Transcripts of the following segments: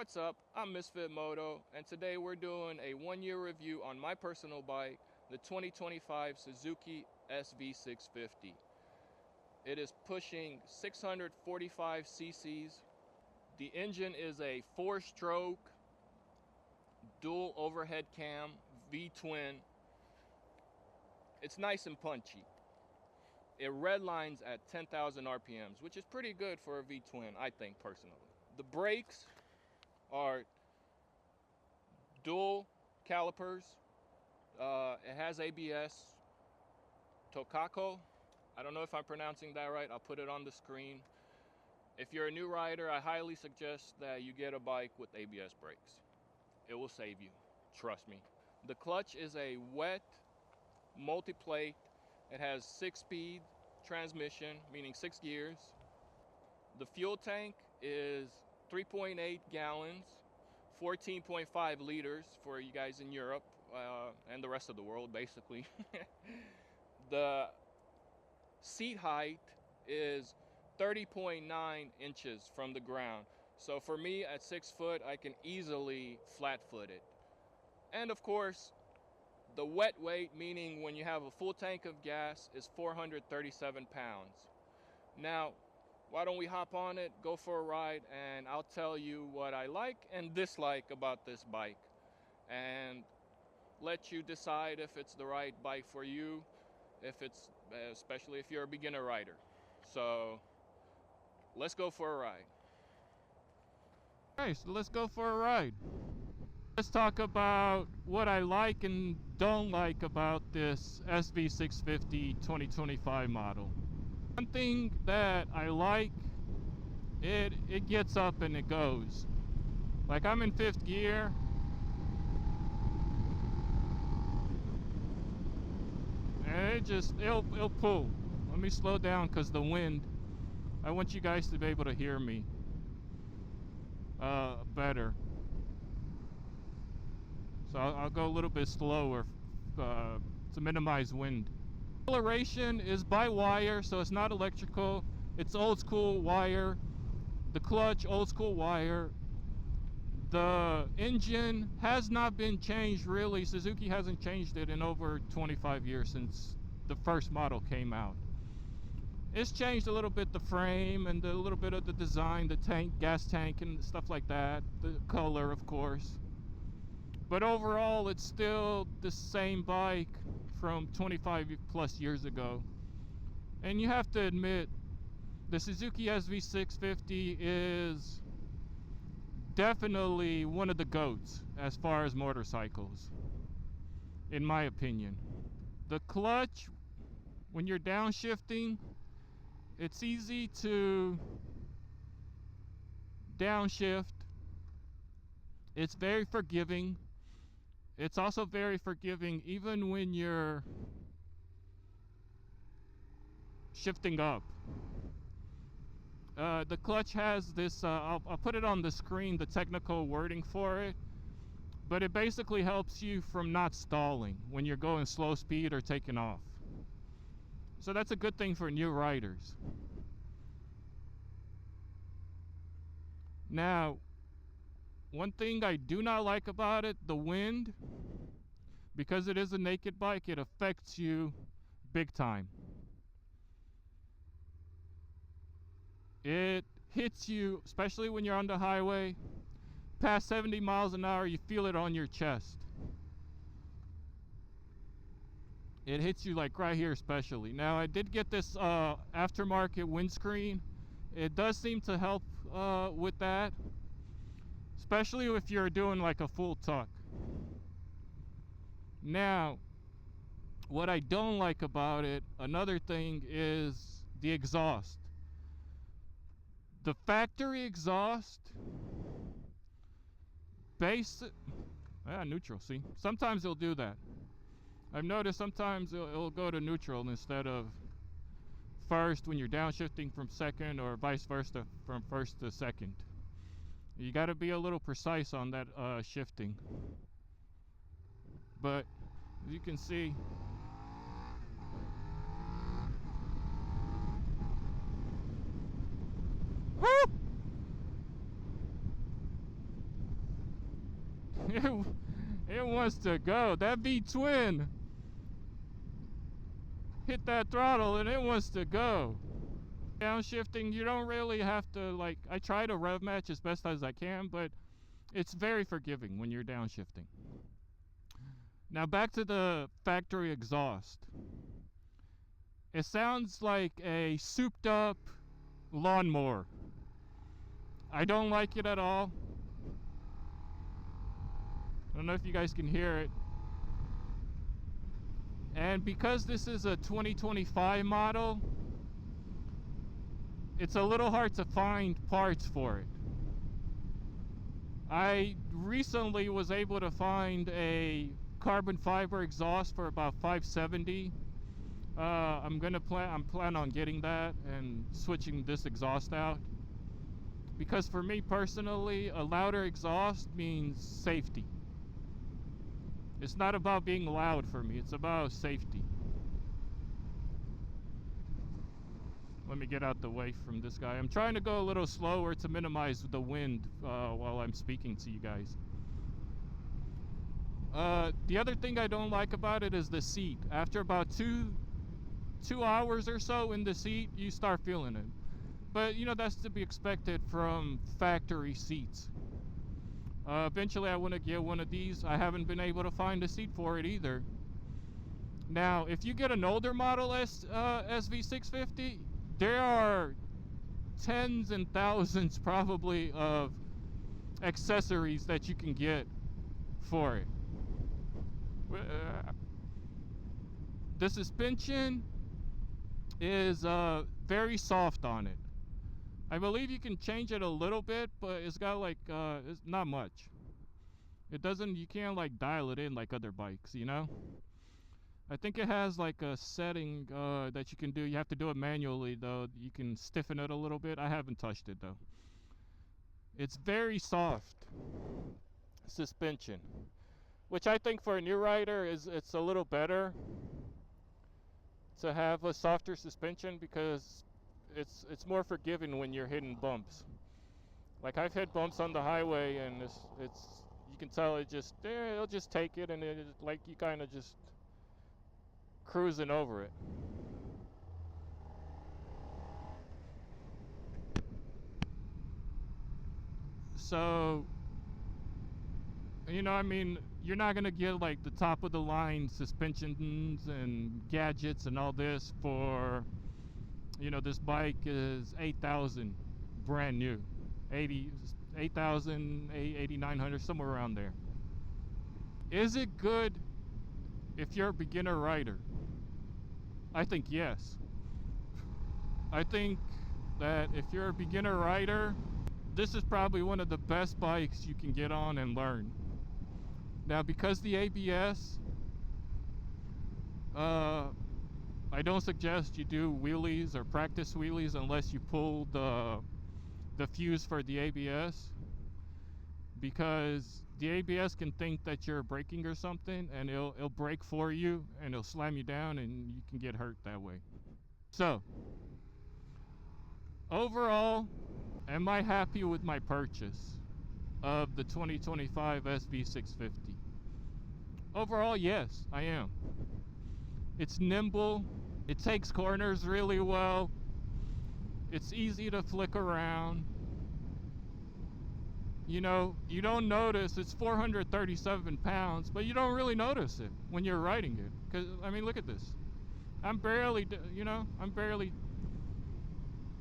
What's up? I'm Misfit Moto, and today we're doing a one-year review on my personal bike, the 2025 Suzuki SV650. It is pushing 645 cc's. The engine is a 4-stroke dual overhead cam V-twin. It's nice and punchy. It redlines at 10,000 RPMs, which is pretty good for a V-twin, I think personally. The brakes are dual calipers. It has ABS. Tokako. I don't know if I'm pronouncing that right. I'll put it on the screen. If you're a new rider, I highly suggest that you get a bike with ABS brakes. It will save you. Trust me. The clutch is a wet multi-plate. It has 6-speed transmission, meaning 6 gears. The fuel tank is 3.8 gallons, 14.5 liters for you guys in Europe and the rest of the world, basically. The seat height is 30.9 inches from the ground. So for me at 6 foot, I can easily flat foot it. And of course, the wet weight, meaning when you have a full tank of gas, is 437 pounds. Now, why don't we hop on it, go for a ride, and I'll tell you what I like and dislike about this bike, and let you decide if it's the right bike for you, especially if you're a beginner rider. So let's go for a ride. Okay, so let's go for a ride. Let's talk about what I like and don't like about this SV650 2025 model. One thing that I like, it gets up and it goes. Like I'm in 5th gear. And it'll pull. Let me slow down because the wind. I want you guys to be able to hear me better. So I'll go a little bit slower to minimize wind. Acceleration is by wire, so it's not electrical. It's old school wire. The clutch, old school wire. The engine has not been changed really. Suzuki hasn't changed it in over 25 years since the first model came out. It's changed a little bit the frame and a little bit of the design, the tank, gas tank and stuff like that. The color, of course. But overall, it's still the same bike from 25 plus years ago. And you have to admit, the Suzuki SV650 is definitely one of the GOATs as far as motorcycles, in my opinion. The clutch, when you're downshifting, it's easy to downshift. It's very forgiving. It's also very forgiving even when you're shifting up. The clutch has this, I'll put it on the screen, the technical wording for it, but it basically helps you from not stalling when you're going slow speed or taking off. So that's a good thing for new riders. Now, one thing I do not like about it, the wind. Because it is a naked bike, it affects you big time. It hits you, especially when you're on the highway. Past 70 miles an hour, you feel it on your chest. It hits you like right here especially. Now, I did get this aftermarket windscreen. It does seem to help with that. Especially if you're doing like a full tuck. Now, what I don't like about it, another thing is the exhaust. The factory exhaust, neutral, see? Sometimes it'll do that. I've noticed sometimes it'll go to neutral instead of first when you're downshifting from second, or vice versa from first to second. You got to be a little precise on that shifting. But as you can see, woo! it wants to go. That V-twin hit that throttle and it wants to go. Downshifting, you don't really have to, like, I try to rev match as best as I can, but it's very forgiving when you're downshifting. Now back to the factory exhaust. It sounds like a souped up lawnmower. I don't like it at all. I don't know if you guys can hear it. And because this is a 2025 model, it's a little hard to find parts for it. I recently was able to find a carbon fiber exhaust for about $570. I'm plan on getting that and switching this exhaust out, because for me personally, a louder exhaust means safety. It's not about being loud for me, it's about safety. Let me get out the way from this guy. I'm trying to go a little slower to minimize the wind while I'm speaking to you guys. The other thing I don't like about it is the seat. After about two hours or so in the seat, you start feeling it. But you know, that's to be expected from factory seats. Eventually I want to get one of these. I haven't been able to find a seat for it either. Now, if you get an older model SV650, there are tens and thousands probably of accessories that you can get for it. The suspension is very soft on it. I believe you can change it a little bit, but it's got like it's not much. It doesn't, you can't like dial it in like other bikes, you know. I think it has like a setting that you can do. You have to do it manually though. You can stiffen it a little bit. I haven't touched it though. It's very soft suspension, which I think for a new rider it's a little better to have a softer suspension, because it's more forgiving when you're hitting bumps. Like I've hit bumps on the highway and it's you can tell it'll just take it, and it's like you kind of just cruising over it. So, you know, I mean, you're not gonna get like the top of the line suspensions and gadgets and all this for, you know, this bike is 8,000 brand new, 8,000, 8,900, somewhere around there. Is it good if you're a beginner rider? I think yes. I think that if you're a beginner rider, this is probably one of the best bikes you can get on and learn. Now, because the ABS, I don't suggest you do wheelies or practice wheelies unless you pull the fuse for the ABS, because the ABS can think that you're braking or something, and it'll brake for you and it'll slam you down and you can get hurt that way. So, overall, am I happy with my purchase of the 2025 SV650? Overall, yes, I am. It's nimble, it takes corners really well, it's easy to flick around. You know, you don't notice it's 437 pounds, but you don't really notice it when you're riding it. Because, I mean, look at this. I'm barely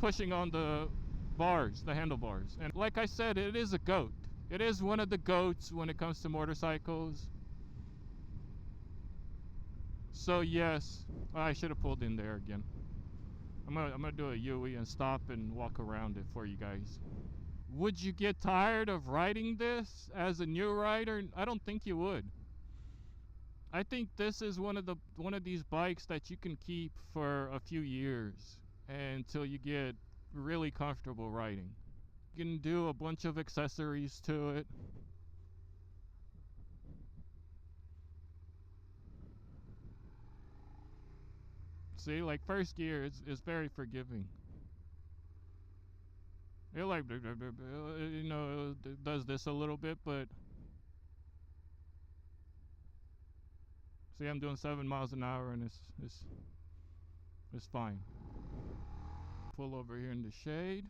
pushing on the bars, the handlebars. And like I said, it is a goat. It is one of the goats when it comes to motorcycles. So yes, I should have pulled in there again. I'm gonna do a U-ey and stop and walk around it for you guys. Would you get tired of riding this as a new rider? I don't think you would. I think this is one of these bikes that you can keep for a few years until you get really comfortable riding. You can do a bunch of accessories to it. See, like first gear is very forgiving. It like, you know, it does this a little bit, but See, I'm doing 7 miles an hour and it's fine. Pull over here in the shade.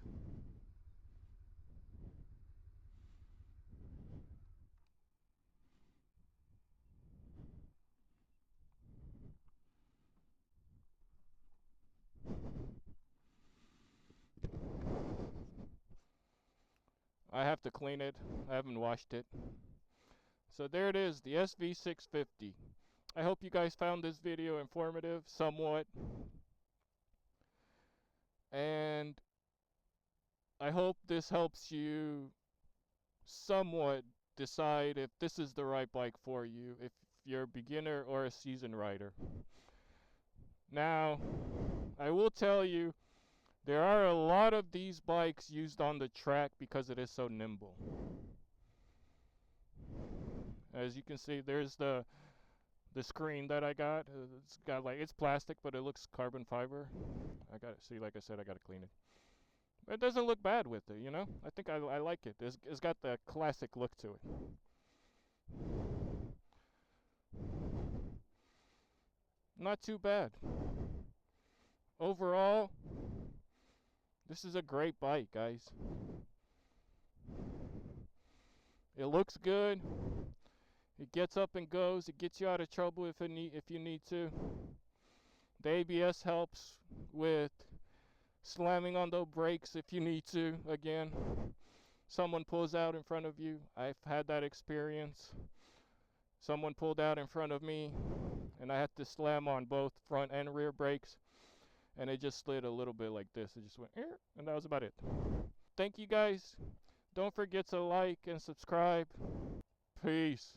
I have to clean it. I haven't washed it. So there it is, the SV650. I hope you guys found this video informative, somewhat. And I hope this helps you somewhat decide if this is the right bike for you, if you're a beginner or a seasoned rider. Now, I will tell you, there are a lot of these bikes used on the track because it is so nimble. As you can see, there's the screen that I got. It's got like, it's plastic, but it looks carbon fiber. I got to see, like I said, I got to clean it. But it doesn't look bad with it, you know? I think I like it. It's got the classic look to it. Not too bad. Overall, this is a great bike, guys. It looks good. It gets up and goes. It gets you out of trouble if you need to. The ABS helps with slamming on the brakes if you need to. Again, someone pulls out in front of you. I've had that experience. Someone pulled out in front of me, and I had to slam on both front and rear brakes, and it just slid a little bit like this. It just went, and that was about it. Thank you guys. Don't forget to like and subscribe. Peace.